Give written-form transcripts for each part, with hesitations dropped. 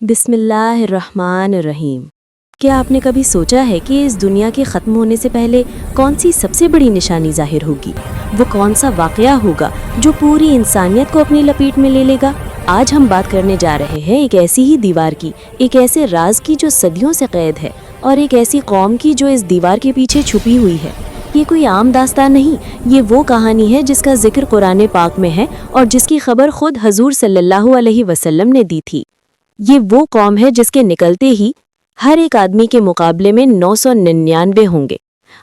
बिस्मिल्लाहिर्रहमानिर्रहीम। क्या आपने कभी सोचा है कि इस दुनिया के ख़त्म होने से पहले कौन सी सबसे बड़ी निशानी ज़ाहिर होगी? वो कौन सा वाक़या होगा जो पूरी इंसानियत को अपनी लपेट में ले लेगा? आज हम बात करने जा रहे हैं एक ऐसी ही दीवार की, एक ऐसे राज की जो सदियों से क़ैद है, और एक ऐसी कौम की जो इस दीवार के पीछे छुपी हुई है। ये कोई आम दास्तान नहीं, ये वो कहानी है जिसका जिक्र कुरान पाक में है और जिसकी खबर खुद हजूर सल्लल्लाहु अलैहि वसल्लम ने दी थी। ये वो कौम है जिसके निकलते ही हर एक आदमी के मुकाबले में 999 होंगे।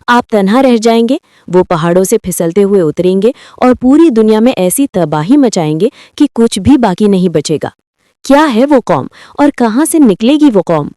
आप तन्हा रह जाएंगे, वो पहाड़ों से फिसलते हुए उतरेंगे और पूरी दुनिया में ऐसी तबाही मचाएंगे कि कुछ भी बाकी नहीं बचेगा। क्या है वो कौम और कहाँ से निकलेगी वो कौम?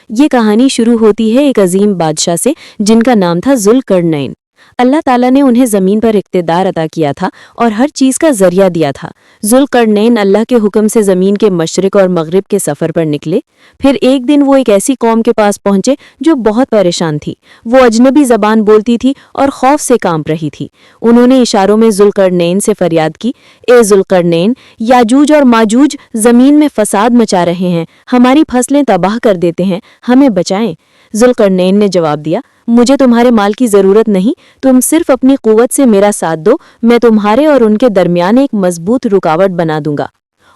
ये कहानी शुरू होती है एक अजीम बादशाह से जिनका नाम था ज़ुल्करनैन। अल्लाह ताला ने उन्हें ज़मीन पर इक़्तिदार अता किया था और हर चीज़ का ज़रिया दिया था। ज़ुल्करनैन अल्लाह के हुक्म से ज़मीन के मशरिक़ और मग़रिब के सफ़र पर निकले। फिर एक दिन वो एक ऐसी कौम के पास पहुँचे जो बहुत परेशान थी। वो अजनबी ज़बान बोलती थी और खौफ से कांप रही थी। उन्होंने इशारों में ज़ुल्करनैन से फरियाद की, ए ज़ुल्करनैन, याजूज और माजूज ज़मीन में फ़साद मचा रहे हैं, हमारी फसलें तबाह कर देते हैं, हमें बचाएं। ज़ुल्करनैन ने जवाब दिया, मुझे तुम्हारे माल की ज़रूरत नहीं, तुम सिर्फ अपनी क़ुव्वत से मेरा साथ दो, मैं तुम्हारे और उनके दरमियान एक मजबूत रुकावट बना दूंगा।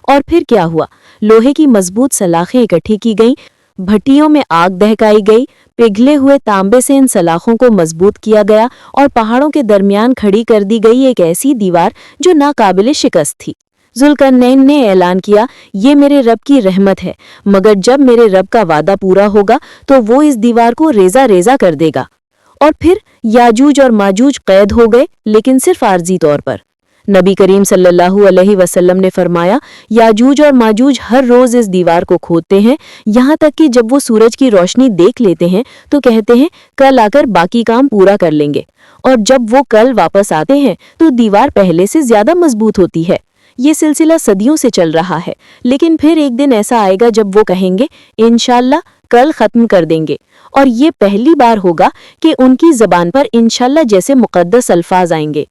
और फिर क्या हुआ? लोहे की मजबूत सलाखें इकट्ठी की गईं, भट्टियों में आग दहकाई गई, पिघले हुए तांबे से इन सलाखों को मजबूत किया गया और पहाड़ों के दरमियान खड़ी कर दी गई एक ऐसी दीवार जो नाकाबिले शिकस्त थी। ज़ुल्करनैन ने ऐलान किया, ये मेरे रब की रहमत है, मगर जब मेरे रब का वादा पूरा होगा तो वो इस दीवार को रेजा रेजा कर देगा। और फिर याजूज और माजूज कैद हो गए, लेकिन सिर्फ आर्जी तौर पर। नबी करीम सल्लल्लाहु अलैहि वसल्लम ने फरमाया, याजूज और माजूज हर रोज़ इस दीवार को खोदते हैं, यहाँ तक कि जब वो सूरज की रोशनी देख लेते हैं तो कहते हैं कल आकर बाकी काम पूरा कर लेंगे, और जब वो कल वापस आते हैं तो दीवार पहले से ज़्यादा मजबूत होती है। ये सिलसिला सदियों से चल रहा है, लेकिन फिर एक दिन ऐसा आएगा जब वो कहेंगे इंशाल्लाह कल ख़त्म कर देंगे, और ये पहली बार होगा कि उनकी ज़बान पर इंशाल्लाह जैसे मुक़द्दस अल्फाज आएंगे।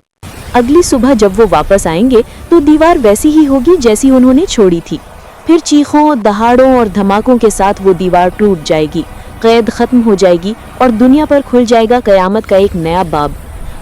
अगली सुबह जब वो वापस आएंगे तो दीवार वैसी ही होगी जैसी उन्होंने छोड़ी थी। फिर चीखों, दहाड़ों और धमाकों के साथ वो दीवार टूट जाएगी, क़ैद ख़त्म हो जाएगी और दुनिया पर खुल जाएगा क़यामत का एक नया बाब।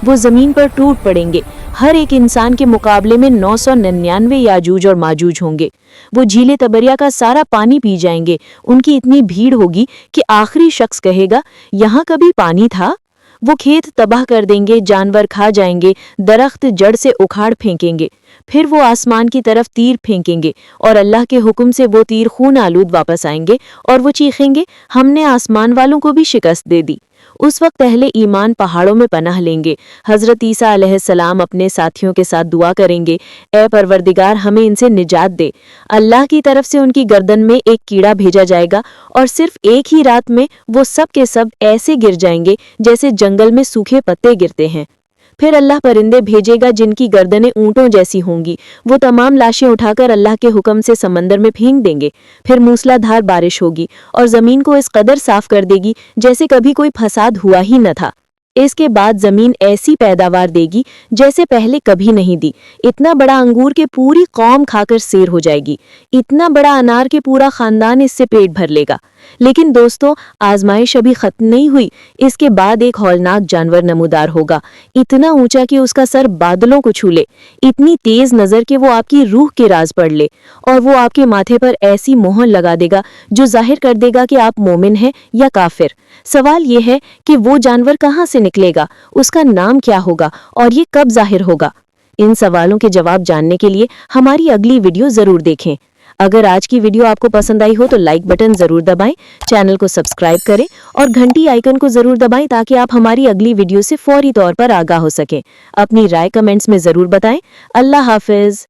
वो ज़मीन पर टूट पड़ेंगे, हर एक इंसान के मुकाबले में 999 याजूज और माजूज होंगे। वो झीले तबरिया का सारा पानी पी जाएंगे, उनकी इतनी भीड़ होगी कि आखिरी शख्स कहेगा यहाँ कभी पानी था। वो खेत तबाह कर देंगे, जानवर खा जाएंगे, दरख्त जड़ से उखाड़ फेंकेंगे। फिर वो आसमान की तरफ तीर फेंकेंगे और अल्लाह के हुक्म से वो तीर खून आलूद वापस आएंगे और वो चीखेंगे, हमने आसमान वालों को भी शिकस्त दे दी। उस वक्त अहले ईमान पहाड़ों में पनाह लेंगे। हज़रत ईसा अलैहिस्सलाम अपने साथियों के साथ दुआ करेंगे, ए परवरदिगार हमें इनसे निजात दे। अल्लाह की तरफ से उनकी गर्दन में एक कीड़ा भेजा जाएगा और सिर्फ एक ही रात में वो सब के सब ऐसे गिर जाएंगे जैसे जंगल में सूखे पत्ते गिरते हैं। फिर अल्लाह परिंदे भेजेगा जिनकी गर्दनें ऊँटों जैसी होंगी। वो तमाम लाशें उठाकर अल्लाह के हुक्म से समंदर में फेंक देंगे। फिर मूसलाधार बारिश होगी और ज़मीन को इस कदर साफ कर देगी जैसे कभी कोई फसाद हुआ ही न था। इसके बाद ज़मीन ऐसी पैदावार देगी जैसे पहले कभी नहीं दी। इतना बड़ा अंगूर के पूरी कौम खाकर सेर हो जाएगी, इतना बड़ा अनार के पूरा ख़ानदान इससे पेट भर लेगा। लेकिन दोस्तों, आजमाइश अभी ख़त्म नहीं हुई। इसके बाद एक हौलनाक जानवर नमूदार होगा, इतना ऊंचा कि उसका सर बादलों को छू ले, इतनी तेज़ नज़र कि वो आपकी रूह के राज पढ़ ले, और वो आपके माथे पर ऐसी मोहर लगा देगा जो जाहिर कर देगा कि आप मोमिन हैं या काफिर। सवाल ये है कि वो जानवर कहाँ से निकलेगा, उसका नाम क्या होगा और ये कब जाहिर होगा? इन सवालों के जवाब जानने के लिए हमारी अगली वीडियो ज़रूर देखें। अगर आज की वीडियो आपको पसंद आई हो तो लाइक बटन ज़रूर दबाएं, चैनल को सब्सक्राइब करें और घंटी आइकन को ज़रूर दबाएं ताकि आप हमारी अगली वीडियो से फौरी तौर पर आगाह हो सकें। अपनी राय कमेंट्स में ज़रूर बताएं। अल्लाह हाफिज़।